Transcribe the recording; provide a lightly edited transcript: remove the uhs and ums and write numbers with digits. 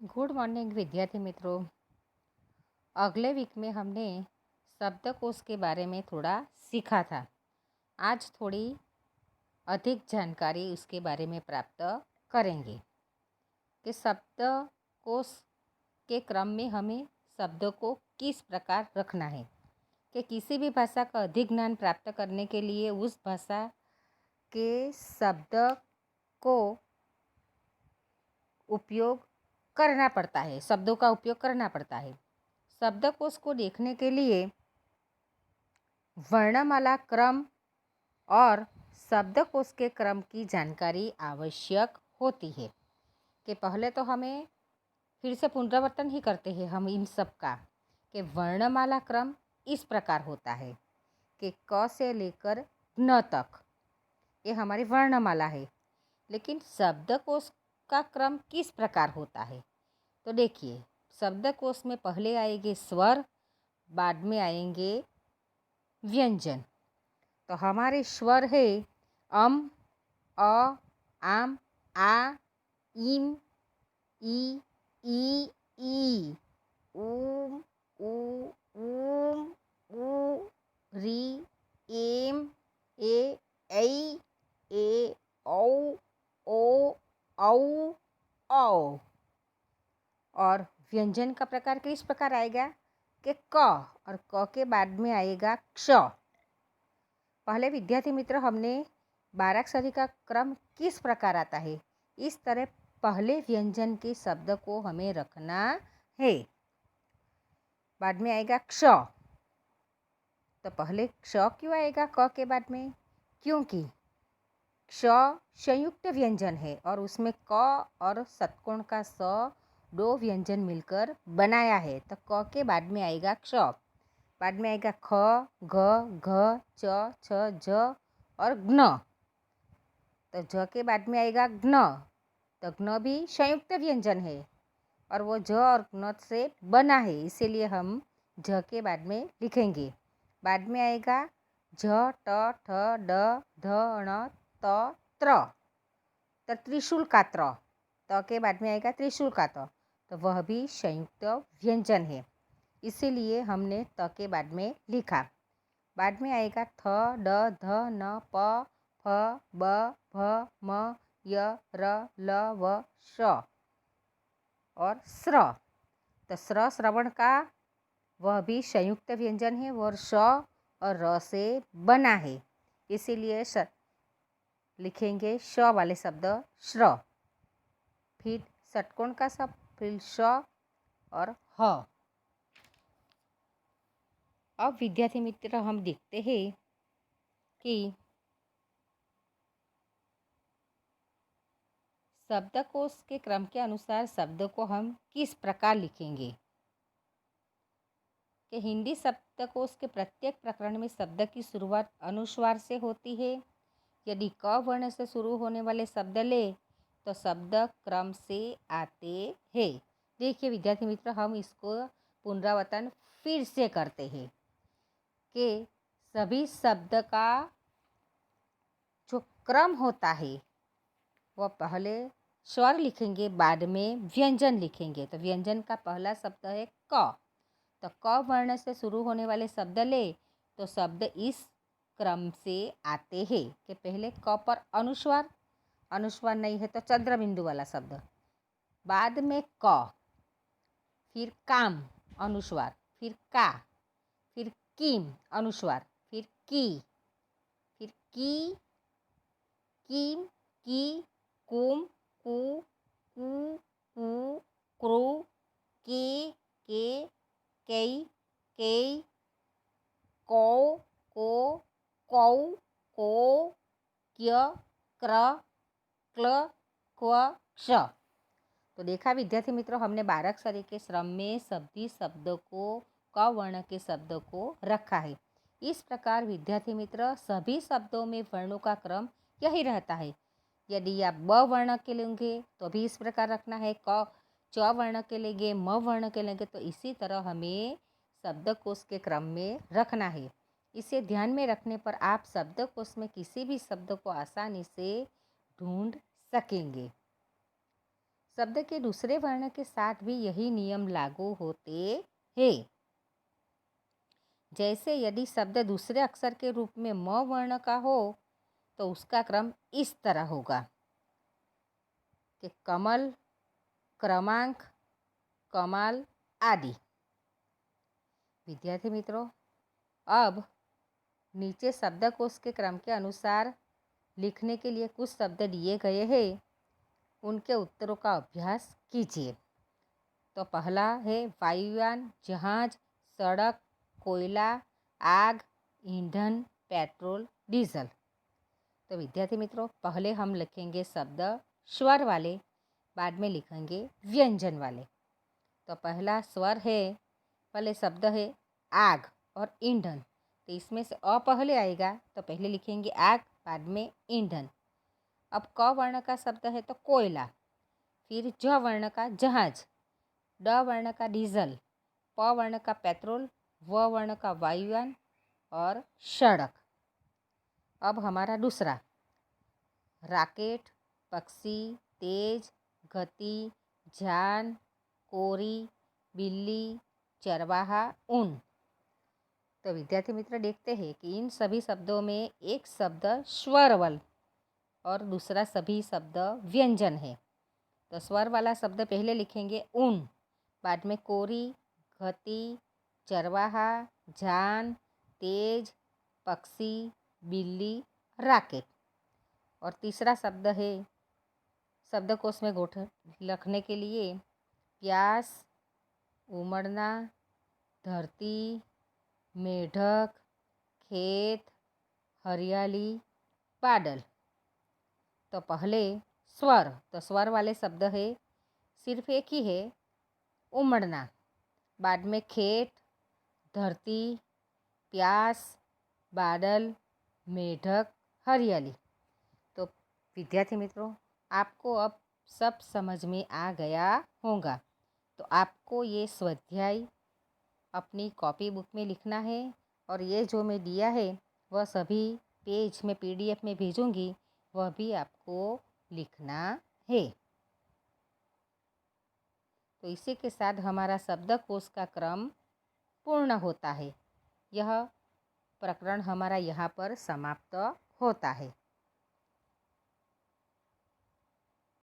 Good morning विद्यार्थी मित्रों। अगले वीक में हमने शब्दकोश के बारे में थोड़ा सीखा था। आज थोड़ी अधिक जानकारी उसके बारे में प्राप्त करेंगे कि शब्दकोश के क्रम में हमें शब्दों को किस प्रकार रखना है। कि किसी भी भाषा का अधिक ज्ञान प्राप्त करने के लिए उस भाषा के शब्द को उपयोग करना पड़ता है, शब्दों का उपयोग करना पड़ता है। शब्दकोश को देखने के लिए वर्णमाला क्रम और शब्दकोश के क्रम की जानकारी आवश्यक होती है। कि पहले तो हमें फिर से पुनरावर्तन ही करते हैं हम इन सब का कि वर्णमाला क्रम इस प्रकार होता है कि क से लेकर न तक ये हमारी वर्णमाला है। लेकिन शब्दकोश का क्रम किस प्रकार होता है तो देखिए, शब्दकोश में पहले आएंगे स्वर, बाद में आएंगे व्यंजन। तो हमारे स्वर है अम, अ, आम, आ, इम, ई, ऊम, ऊ, ऊम, ऊ, री, एम, ए, औ, ओ, औ, औ। और व्यंजन का प्रकार किस प्रकार आएगा कि क और क के बाद में आएगा क्ष। पहले विद्यार्थी मित्र हमने बाराक्षरी का क्रम किस प्रकार आता है, इस तरह पहले व्यंजन के शब्द को हमें रखना है। बाद में आएगा क्ष। तो पहले क्ष क्यों आएगा क के बाद में? क्योंकि क्ष संयुक्त व्यंजन है और उसमें क और षटकोण का स दो व्यंजन मिलकर बनाया है। तो क के बाद में आएगा क्ष। बाद में आएगा ख, घ, घ, च, छ, झ और ज्ञ। तो झ के बाद में आएगा ज्ञ। तो ज्ञ भी संयुक्त व्यंजन है और वो झ और ज्ञ से बना है, इसीलिए हम झ के बाद में लिखेंगे। बाद में आएगा झ, ट, ठ, ड, ध, ण, त, त्र। तो त्रिशूल का त्र। त के बाद में आएगा त्रिशूल का त। तो वह भी संयुक्त व्यंजन है, इसीलिए हमने त के बाद में लिखा। बाद में आएगा थ, ड, ध, न, प, फ, ब, भ, म, य, र, ल, व, श और स्र। तो स्र श्रवण का वह भी संयुक्त व्यंजन है और श और र से बना है, इसीलिए लिखेंगे श वाले शब्द श्र। फिर षटकोण का शब्द, फिर श और ह। अब विद्यार्थी मित्र हम देखते हैं कि शब्दकोश के क्रम के अनुसार शब्दों को हम किस प्रकार लिखेंगे। कि हिंदी शब्दकोश के प्रत्येक प्रकरण में शब्द की शुरुआत अनुस्वार से होती है। यदि क वर्ण से शुरू होने वाले शब्द ले तो शब्द क्रम से आते हैं। देखिए विद्यार्थी मित्र, हम इसको पुनरावर्तन फिर से करते हैं कि सभी शब्द का जो क्रम होता है वह पहले स्वर लिखेंगे, बाद में व्यंजन लिखेंगे। तो व्यंजन का पहला शब्द है क। तो क वर्ण से शुरू होने वाले शब्द ले तो शब्द इस क्रम से आते हैं कि पहले क पर अनुस्वार, अनुस्वार नहीं है तो चंद्र बिंदु वाला शब्द, बाद में क, फिर काम अनुस्वार, फिर का, फिर किम अनुस्वार, फिर की, फिर की, किम, की, कुम, कु, कु, कु, क्रू, के, कई, कई, कौ, को, कौ, को, क्य, क्र, क्ल, क्व, क्ष। तो देखा विद्यार्थी मित्रों, हमने बाराक्षरी के क्रम में सभी शब्दों को क वर्ण के शब्दों को रखा है। इस प्रकार विद्यार्थी मित्र सभी शब्दों में वर्णों का क्रम यही रहता है। यदि आप ब वर्ण के लेंगे तो भी इस प्रकार रखना है, क च वर्ण के लेंगे, म वर्ण के लेंगे तो इसी तरह हमें शब्दकोश के क्रम में रखना है। इसे ध्यान में रखने पर आप शब्दकोश में किसी भी शब्द को आसानी से ढूंढ सकेंगे। शब्द के दूसरे वर्ण के साथ भी यही नियम लागू होते हैं। जैसे यदि शब्द दूसरे अक्षर के रूप में म वर्ण का हो तो उसका क्रम इस तरह होगा कि कमल, क्रमांक, कमाल आदि। विद्यार्थी मित्रों, अब नीचे शब्दकोश के क्रम के अनुसार लिखने के लिए कुछ शब्द दिए गए हैं, उनके उत्तरों का अभ्यास कीजिए। तो पहला है वायुयान, जहाज, सड़क, कोयला, आग, ईंधन, पेट्रोल, डीजल। तो विद्यार्थी मित्रों, पहले हम लिखेंगे शब्द स्वर वाले, बाद में लिखेंगे व्यंजन वाले। तो पहला स्वर है, पहले शब्द है आग और ईंधन। तो इसमें से अ पहले आएगा तो पहले लिखेंगे आग, बाद में ईंधन। अब क वर्ण का शब्द है तो कोयला, फिर ज वर्ण का जहाज, ड वर्ण का डीजल, प वर्ण का पेट्रोल, व वर्ण का वायुयान और सड़क। अब हमारा दूसरा राकेट, पक्षी, तेज, गति, जान, कोरी, बिल्ली, चरवाहा, ऊन। तो विद्यार्थी मित्र देखते हैं कि इन सभी शब्दों में एक शब्द स्वरवल और दूसरा सभी शब्द व्यंजन है। तो स्वर वाला शब्द पहले लिखेंगे ऊन, बाद में कोरी, गति, चरवाहा, जान, तेज, पक्षी, बिल्ली, राकेट। और तीसरा शब्द है शब्दकोश में लिखने के लिए प्यास, उमड़ना, धरती, मेढक, खेत, हरियाली, बादल। तो पहले स्वर, तो स्वर वाले शब्द है सिर्फ एक ही है, उमड़ना, बाद में खेत, धरती, प्यास, बादल, मेढक, हरियाली। तो विद्यार्थी मित्रों, आपको अब सब समझ में आ गया होगा। तो आपको ये स्वाध्याय अपनी कॉपी बुक में लिखना है और ये जो मैं दिया है वह सभी पेज में PDF में भेजूंगी, वह भी आपको लिखना है। तो इसी के साथ हमारा शब्दकोश का क्रम पूर्ण होता है। यह प्रकरण हमारा यहाँ पर समाप्त होता है।